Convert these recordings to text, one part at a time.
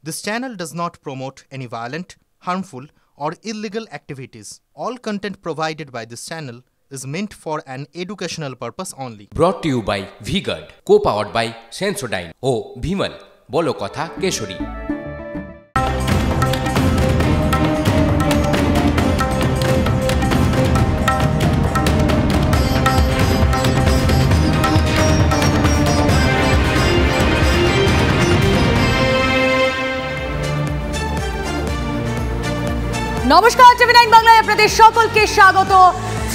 This channel does not promote any violent, harmful, or illegal activities. All content provided by this channel is meant for an educational purpose only. Brought to you by V-Guard, co-powered by Sensodyne O Vimal, বলো কথা কেশরী। নমস্কার, টিভি9 বাংলায় আপনাদের সকলকে স্বাগত।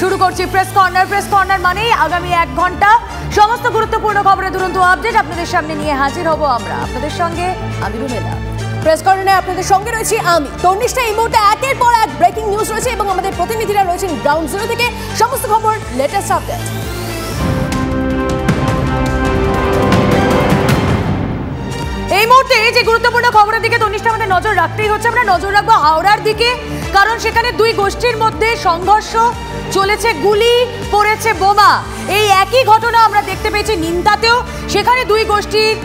শুরু করছি press corner. Press corner মানে আগামী 1 ঘন্টা সমস্ত গুরুত্বপূর্ণ খবরের দুরন্ত আপডেট আপনাদের সামনে নিয়ে হাজির হব আমরা। আপনাদের সঙ্গে আমি রুমেলা। প্রেস কর্নারে আপনাদের সঙ্গে রয়েছি আমি তন্নিষ্ঠা। এই মুহূর্তে একের পর এক ব্রেকিং নিউজ রয়েছে এবং আমাদের প্রতিনিধিরা রয়েছেন গ্রাউন্ড জিরো থেকে সমস্ত খবর লেটেস্ট আপডেট। এই মুহূর্তে যে গুরুত্বপূর্ণ খবরের দিকে তন্নিষ্ঠা আমাদের নজর রাখতেই হচ্ছে। আমরা নজর রাখবো হাওড়ার দিকে, কারণ সেখানে দুই গোষ্ঠীর মধ্যে সংঘর্ষ চলেছে, গুলি পড়েছে, বোমা। এই একই ঘটনা আমরা দেখতে পেয়েছি নিন্দাতেও। সেখানে দুই গোষ্ঠীর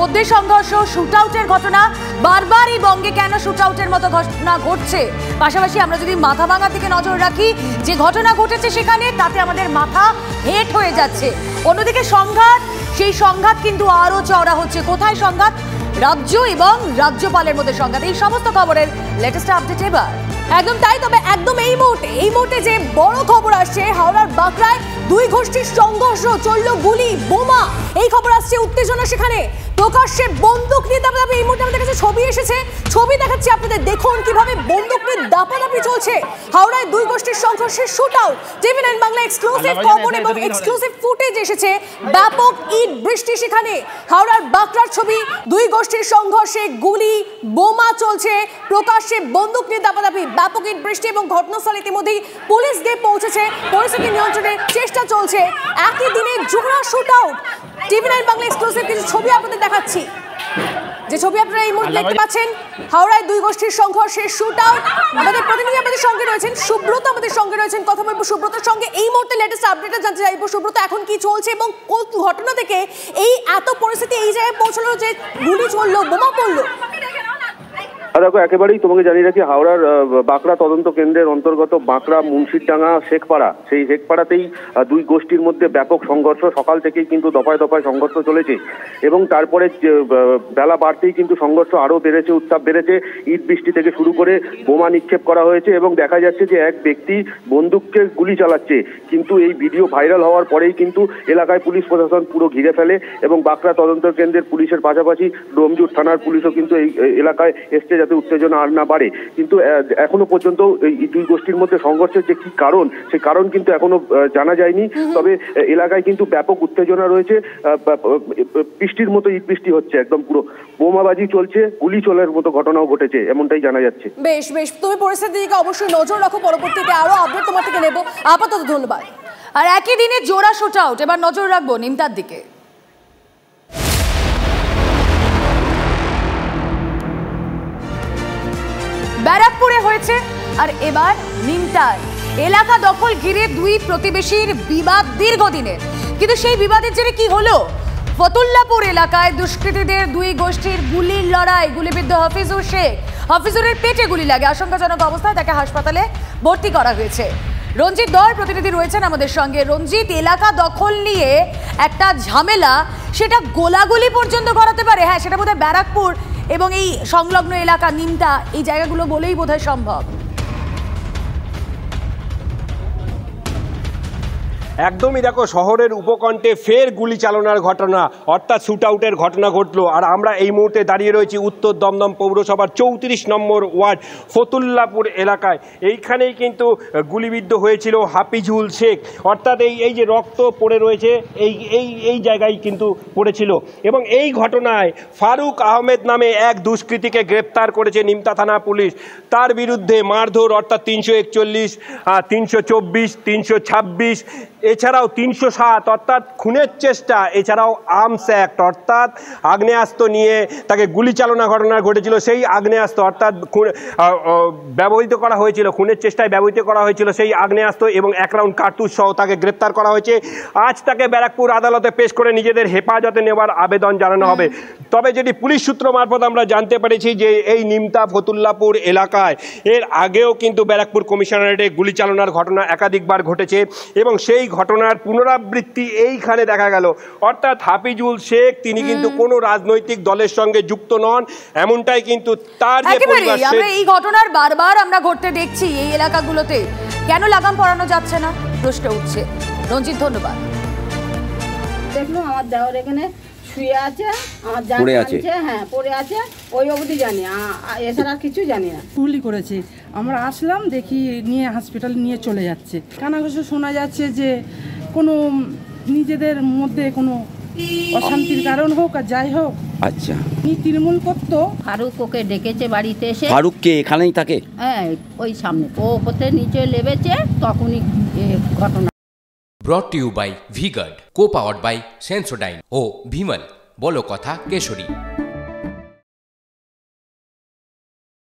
মধ্যে সংঘর্ষ, শুট আউটের ঘটনা। বারবার এই বঙ্গে কেন শুট আউটের মতো ঘটনা ঘটছে? পাশাপাশি আমরা যদি মাথা ভাঙার দিকে নজর রাখি, যে ঘটনা ঘটেছে সেখানে, তাতে আমাদের মাথা হেঁট হয়ে যাচ্ছে। অন্যদিকে সংঘাত, সেই সংঘাত কিন্তু আরো চওড়া হচ্ছে। কোথায় সংঘাত? রাজ্য এবং রাজ্যপালের মধ্যে সংঘাত। এই সমস্ত খবরের লেটেস্ট আপডেট এবার। একদম তাই। তবে একদম এই মুহূর্তে যে বড় খবর আসছে, হাওড়ার বাঁকড়ায় দুই গোষ্ঠীর সংঘর্ষ, চলল গুলি, বোমা। এই খবর আসছে, উত্তেজনা সেখানে, প্রকাশ্যে বন্দুক নিয়ে দাপাদাপি। এই মুহূর্তে আমাদের কাছে ছবি এসেছে, ছবি দেখাচ্ছি আপনাদের। দেখুন কিভাবে বন্দুক নিয়ে দাপাদাপি চলছে। হাওড়ায় দুই গোষ্ঠীর সংঘর্ষের শুট আউট। টিভি9 বাংলা এক্সক্লুসিভ খবর এবং এক্সক্লুসিভ ফুটেজ এসেছে। ব্যাপক ইট বৃষ্টি সেখানে। হাওড়ার বাঁকড়ার ছবি, দুই গোষ্ঠীর সংঘর্ষে গুলি, বোমা চলছে, প্রকাশ্যে বন্দুক নিয়ে দাপাদাপি, ব্যাপক ইট বৃষ্টি এবং ঘটনাস্থলে ইতিমধ্যেই পুলিশ গিয়ে পৌঁছেছে। পরিস্থিতি নিয়ন্ত্রণের চেষ্টা চলছে। একই দিনে জোড়া শুট আউট। টিভি9 বাংলা এক্সক্লুসিভ কিছু ছবি আপনাদের দেখাচ্ছি। যে ছবি আপনারা এই মুহূর্তে দেখতে পাচ্ছেন, হাওড়ায় দুই গোষ্ঠীর সংঘর্ষের শুট আউট। আমাদের প্রতিনিধি আমাদের সঙ্গে রয়েছেন, সুব্রত আমাদের সঙ্গে রয়েছেন। কথা বলবো সুব্রতর সঙ্গে। এই মুহূর্তে লেটেস্ট আপডেটটা জানতে চাইবো, সুব্রত এখন কি চলছে এবং কোন ঘটনা থেকে এই এত পরিস্থিতি এই জায়গায় পৌঁছলো যে গুলি চললো, বোমা পড়লো? দেখো, একেবারেই তোমাকে জানিয়ে রাখি, হাওড়ার বাঁকড়া তদন্ত কেন্দ্রের অন্তর্গত বাঁকড়া মুন্সিরডাঙ্গা শেখপাড়া, সেই শেখপাড়াতেই দুই গোষ্ঠীর মধ্যে ব্যাপক সংঘর্ষ। সকাল থেকেই কিন্তু দফায় দফায় সংঘর্ষ চলেছে এবং তারপরে বেলা বাড়তেই কিন্তু সংঘর্ষ আরো বেড়েছে, উত্তাপ বেড়েছে। ইট বৃষ্টি থেকে শুরু করে বোমা নিক্ষেপ করা হয়েছে এবং দেখা যাচ্ছে যে এক ব্যক্তি বন্দুককে গুলি চালাচ্ছে। কিন্তু এই ভিডিও ভাইরাল হওয়ার পরেই কিন্তু এলাকায় পুলিশ প্রশাসন পুরো ঘিরে ফেলে এবং বাঁকড়া তদন্ত কেন্দ্রের পুলিশের পাশাপাশি ডোমজুর থানার পুলিশও কিন্তু এই এলাকায় এসছে যাতে উত্তেজনা আর না বাড়ে। কিন্তু এখনো পর্যন্ত এই দুই গোষ্ঠীর মধ্যে সংঘর্ষের যে কি কারণ, সেই কারণ কিন্তু এখনো জানা যায়নি। তবে এলাকায় কিন্তু ব্যাপক উত্তেজনা রয়েছে। বৃষ্টির মতো ইট বৃষ্টি হচ্ছে, একদম পুরো বোমাবাজি চলছে, গুলি চলার মতো ঘটনাও ঘটেছে, এমনটাই জানা যাচ্ছে। বেশ বেশ, তুমি পরিস্থিতির দিকে অবশ্যই নজর রাখো। পরবর্তীতে আরো আপডেট তোমার থেকে নেব। আপাতত ধন্যবাদ। আর একই দিনে জোড়া শুট আউট, এবার নজর রাখবো নিমতার দিকে। ব্যারাকপুরে হয়েছে আর এবার নিমতায়। এলাকা দখল ঘিরে দুই প্রতিবেশীর বিবাদ দীর্ঘদিনের, কিন্তু সেই বিবাদের জেরে কি হলো? ফতুল্লাপুর এলাকায় দুষ্কৃতীদের দুই গোষ্ঠীর গুলির লড়াই। গুলিবিদ্ধ হাফিজুর শেখ। হাফিজুরের পেটে গুলি লাগে, আশঙ্কাজনক অবস্থায় তাকে হাসপাতালে ভর্তি করা হয়েছে। রঞ্জিত দল প্রতিনিধি রয়েছেন আমাদের সঙ্গে। রঞ্জিত, এলাকা দখল নিয়ে একটা ঝামেলা, সেটা গোলাগুলি পর্যন্ত করাতে পারে? হ্যাঁ, সেটা বোধহয় ব্যারাকপুর এবং এই সংলগ্ন এলাকা নিমতা, এই জায়গাগুলো বলেই বোধহয় সম্ভব। একদমই। দেখো, শহরের উপকণ্ঠে ফের গুলি চালনার ঘটনা, অর্থাৎ শুট আউটের ঘটনা ঘটলো। আর আমরা এই মুহূর্তে দাঁড়িয়ে রয়েছি উত্তর দমদম পৌরসভার 34 নম্বর ওয়ার্ড ফতুল্লাপুর এলাকায়। এইখানেই কিন্তু গুলিবিদ্ধ হয়েছিল হাফিজুল শেখ। অর্থাৎ এই যে রক্ত পড়ে রয়েছে, এই জায়গায় কিন্তু পড়েছিল। এবং এই ঘটনায় ফারুক আহমেদ নামে এক দুষ্কৃতীকে গ্রেপ্তার করেছে নিমতা থানা পুলিশ। তার বিরুদ্ধে মারধর, অর্থাৎ 341, 324, 326 এছাড়াও 307 অর্থাৎ খুনের চেষ্টা, এছাড়াও আর্মস অ্যাক্ট অর্থাৎ আগ্নেয়াস্ত্র নিয়ে তাকে গুলি চালনা ঘটনা ঘটেছিল, সেই আগ্নেয়াস্ত্র অর্থাৎ ব্যবহৃত করা হয়েছিল, খুনের চেষ্টায় ব্যবহৃত করা হয়েছিল সেই আগ্নেয়াস্ত্র এবং 1 রাউন্ড কার্তুজ সহ তাকে গ্রেপ্তার করা হয়েছে। আজ তাকে ব্যারাকপুর আদালতে পেশ করে নিজেদের হেফাজতে নেওয়ার আবেদন জানানো হবে। তবে যেটি পুলিশ সূত্র মারফত আমরা জানতে পেরেছি যে এই নিমতা ফতুল্লাপুর এলাকায় এর আগেও কিন্তু ব্যারাকপুর কমিশনারেটে গুলি চালনার ঘটনা একাধিকবার ঘটেছে এবং সেই ঘটনার পুনরাবৃত্তি এইখানে দেখা গেল। অর্থাৎ হাফিজুল শেখ তিনি কিন্তু কোনো রাজনৈতিক দলের সঙ্গে যুক্ত নন, এমনটাই কিন্তু তার যে পরিবার। আমরা এই ঘটনার বারবার আমরা ঘটতে দেখছি এই এলাকাগুলোতে, কেন লাগাম পরানো যাচ্ছে না প্রশ্ন উঠছে। রঞ্জিত, ধন্যবাদ। দেখলো আমার দেওয়ার এখানে শুয়ে আছে, আমার জানে আছে, হ্যাঁ পড়ে আছে, ওই অবধি জানি, এছাড়া আর কিছু জানি না। গুলি করেছে, আমরা আসলাম দেখি নিয়ে হসপিটাল নিয়ে চলে যাচ্ছে। কানাঘুষো শোনা যাচ্ছে যে কোনো নিজেদের মধ্যে কোনো অশান্তির কারণ হোক আর যাই হোক। আচ্ছা, তৃণমূল করতো। ফারুক ওকে ডেকেছে বাড়িতে এসে। ফারুক কে এখানেই থাকে? হ্যাঁ, ওই সামনে ও ওপরে নিচে লেবেছে, তখনই ঘটনা। Brought to you by Vguard, co powered by Sensodyne ও ভিমল, বলো কথা কেশরী।